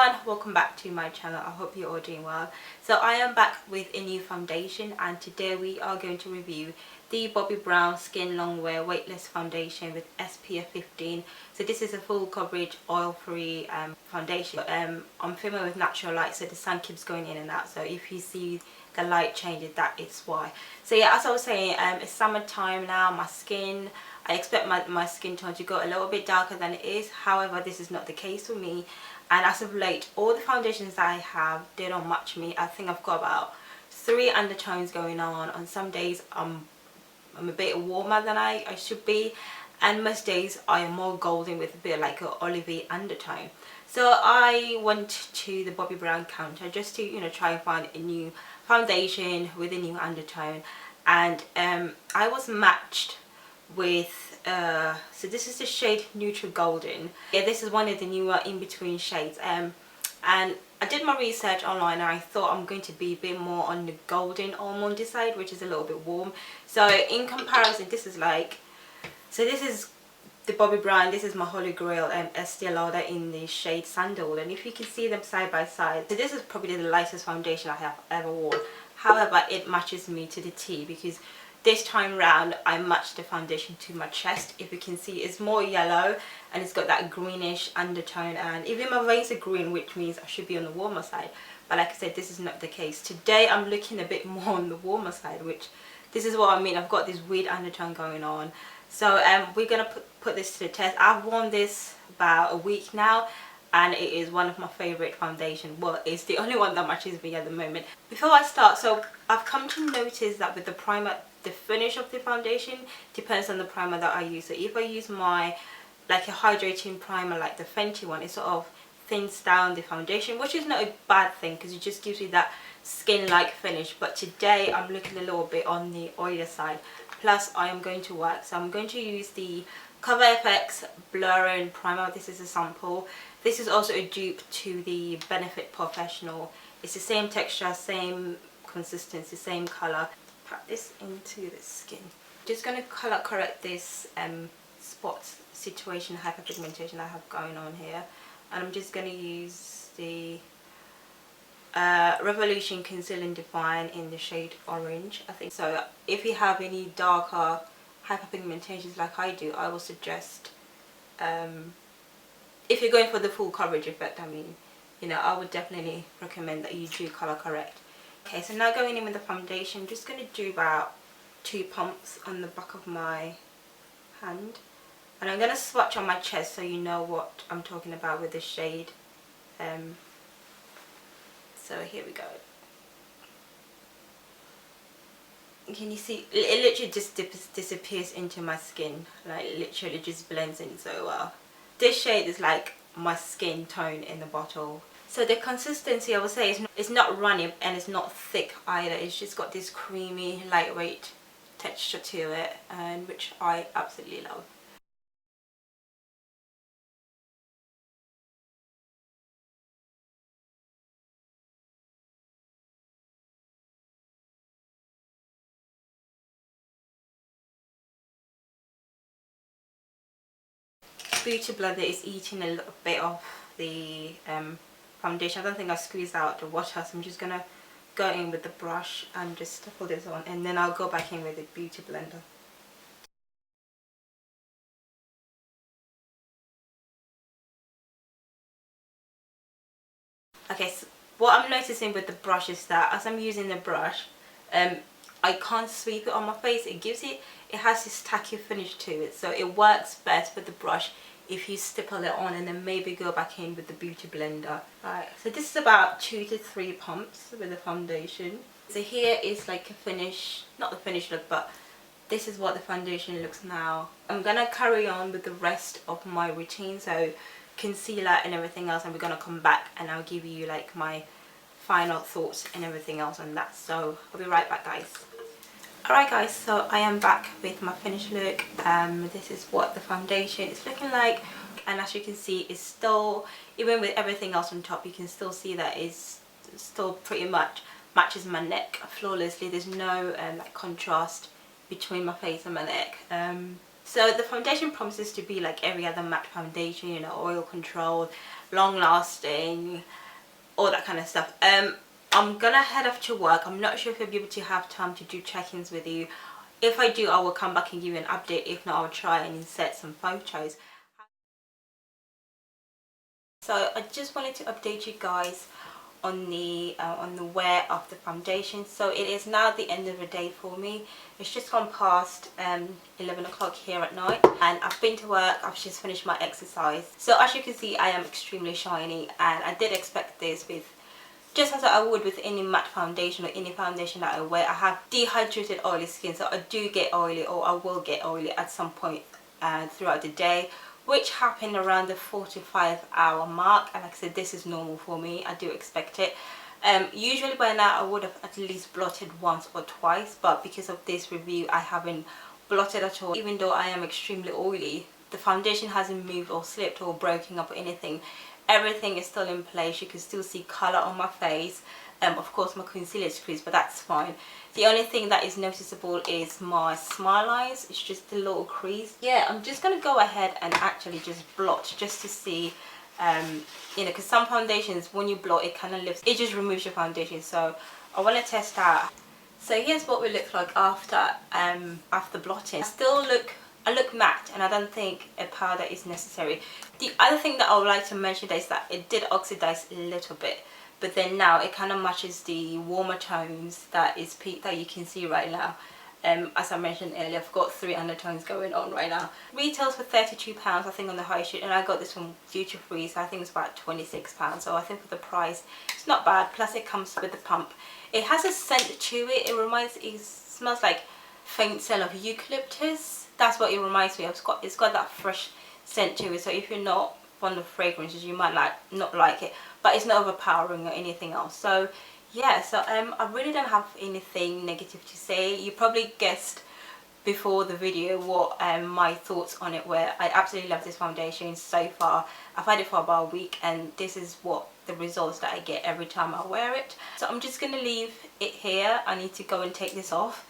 everyone, welcome back to my channel. I hope you're all doing well. So I am back with a new foundation, and today we are going to review the Bobbi Brown Skin Longwear Weightless Foundation with SPF 15. So this is a full coverage oil free foundation. I'm filming with natural light, so the sun keeps going in and out, so if you see the light changes, that is why. So yeah, as I was saying, it's summertime now. My skin, I expect my skin tone to go a little bit darker than it is. However, this is not the case for me, and as of late all the foundations that I have, they don't match me. I think I've got about 3 undertones going on. On some days I'm a bit warmer than I should be, and most days I am more golden with a bit like an olivey undertone. So I went to the Bobbi Brown counter just to try and find a new foundation with a new undertone, and I was matched with so this is the shade Neutral Golden. Yeah, this is one of the newer in-between shades, and I did my research online and I thought I'm going to be a bit more on the golden almond side, which is a little bit warm. So in comparison, this is like, so this is the Bobbi Brown, this is my holy grail Estee Lauder in the shade Sandal, and if you can see them side by side, so this is probably the lightest foundation I have ever worn. However, it matches me to the T, because this time round I matched the foundation to my chest. If you can see, it's more yellow and it's got that greenish undertone, and even my veins are green, which means I should be on the warmer side, but like I said, this is not the case. Today I'm looking a bit more on the warmer side, which this is what I mean. I've got this weird undertone going on. So we're gonna put this to the test. I've worn this about a week now, and it is one of my favorite foundation. Well, it's the only one that matches me at the moment. Before I start, so I've come to notice that with the primer, the finish of the foundation depends on the primer that I use. So if I use my like a hydrating primer like the Fenty one, it sort of thins down the foundation, which is not a bad thing because it just gives you that skin-like finish. But today I'm looking a little bit on the oilier side, plus I am going to work, so I'm going to use the CoverFX blurring primer. This is a sample. This is also a dupe to the Benefit Professional. It's the same texture, same consistency, same color. Pat this into the skin. Just going to color correct this spots situation, hyperpigmentation I have going on here, and I'm just going to use the Revolution Conceal and Define in the shade Orange, I think. So if you have any darker hyperpigmentations like I do, I will suggest, if you're going for the full coverage effect, I mean, I would definitely recommend that you do color correct. Okay, so now going in with the foundation, I'm just going to do about 2 pumps on the back of my hand, and I'm going to swatch on my chest so you know what I'm talking about with the shade. So here we go. Can you see? It literally just disappears into my skin, like literally just blends in so well. This shade is like my skin tone in the bottle. So the consistency, I would say, it's not runny and it's not thick either. It's just got this creamy, lightweight texture to it, and which I absolutely love. Beauty blender is eating a little bit of the foundation. I don't think I squeezed out the water, so I'm just gonna go in with the brush and just stipple this on, and then I'll go back in with the beauty blender. Okay, so what I'm noticing with the brush is that as I'm using the brush, I can't sweep it on my face. It has this tacky finish to it, so it works best with the brush if you stipple it on and then maybe go back in with the beauty blender. Alright, so this is about 2 to 3 pumps with the foundation. So here is like a finish, not the finished look, but this is what the foundation looks now. I'm gonna carry on with the rest of my routine, so concealer and everything else, and we're gonna come back and I'll give you like my final thoughts and everything else on that. So I'll be right back, guys. Alright guys, so I am back with my finished look. This is what the foundation is looking like, and as you can see, it's still, even with everything else on top, you can still see that it's still pretty much matches my neck flawlessly. There's no like contrast between my face and my neck. So the foundation promises to be like every other matte foundation, you know, oil controlled, long lasting, all that kind of stuff. I'm gonna head off to work. I'm not sure if I'll be able to have time to do check-ins with you. If I do, I will come back and give you an update. If not, I'll try and insert some photos. So I just wanted to update you guys on the wear of the foundation. So it is now the end of the day for me. It's just gone past 11 o'clock here at night, and I've been to work. I've just finished my exercise. So as you can see, I am extremely shiny, and I did expect this with, just as I would with any matte foundation or any foundation that I wear. I have dehydrated oily skin, so I do get oily, or I will get oily at some point throughout the day, which happened around the 4 to 5 hour mark. And like I said, this is normal for me. I do expect it. Usually by now I would have at least blotted once or twice, but because of this review I haven't blotted at all. Even though I am extremely oily, the foundation hasn't moved or slipped or broken up or anything. Everything is still in place. You can still see colour on my face. Of course my concealer is creased, but that's fine. The only thing that is noticeable is my smile lines. It's just a little crease. Yeah, I'm just going to go ahead and actually just blot just to see, you know, because some foundations, when you blot, it kind of lifts, it just removes your foundation. So I want to test out. So here's what we look like after blotting. I look matte, and I don't think a powder is necessary. The other thing that I would like to mention is that it did oxidize a little bit, but then now it kind of matches the warmer tones that you can see right now. As I mentioned earlier, I've got 3 undertones going on right now. Retails for £32 I think on the high street, and I got this from duty free, so I think it's about £26. So I think for the price it's not bad. Plus it comes with the pump. It has a scent to it. It smells like faint smell of eucalyptus. That's what it reminds me of. It's got that fresh scent to it. So if you're not fond of fragrances, you might not like it, but it's not overpowering or anything else. So yeah, so I really don't have anything negative to say. You probably guessed before the video what my thoughts on it were. I absolutely love this foundation so far. I've had it for about a week, and this is what the results that I get every time I wear it. So I'm just gonna leave it here. I need to go and take this off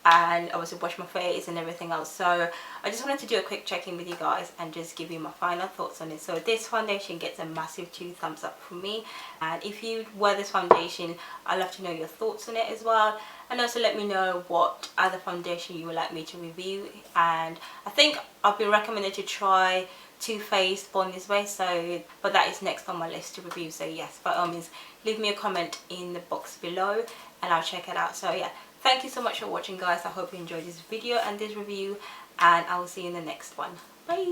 and obviously wash my face and everything else. So I just wanted to do a quick check-in with you guys and just give you my final thoughts on it. So this foundation gets a massive 2 thumbs up from me, and if you wear this foundation, I'd love to know your thoughts on it as well, and also let me know what other foundation you would like me to review. And I think I've been recommended to try Too Faced Born This Way, so but that is next on my list to review. So yes, by all means leave me a comment in the box below and I'll check it out. So yeah, thank you so much for watching guys. I hope you enjoyed this video and this review, and I will see you in the next one. Bye.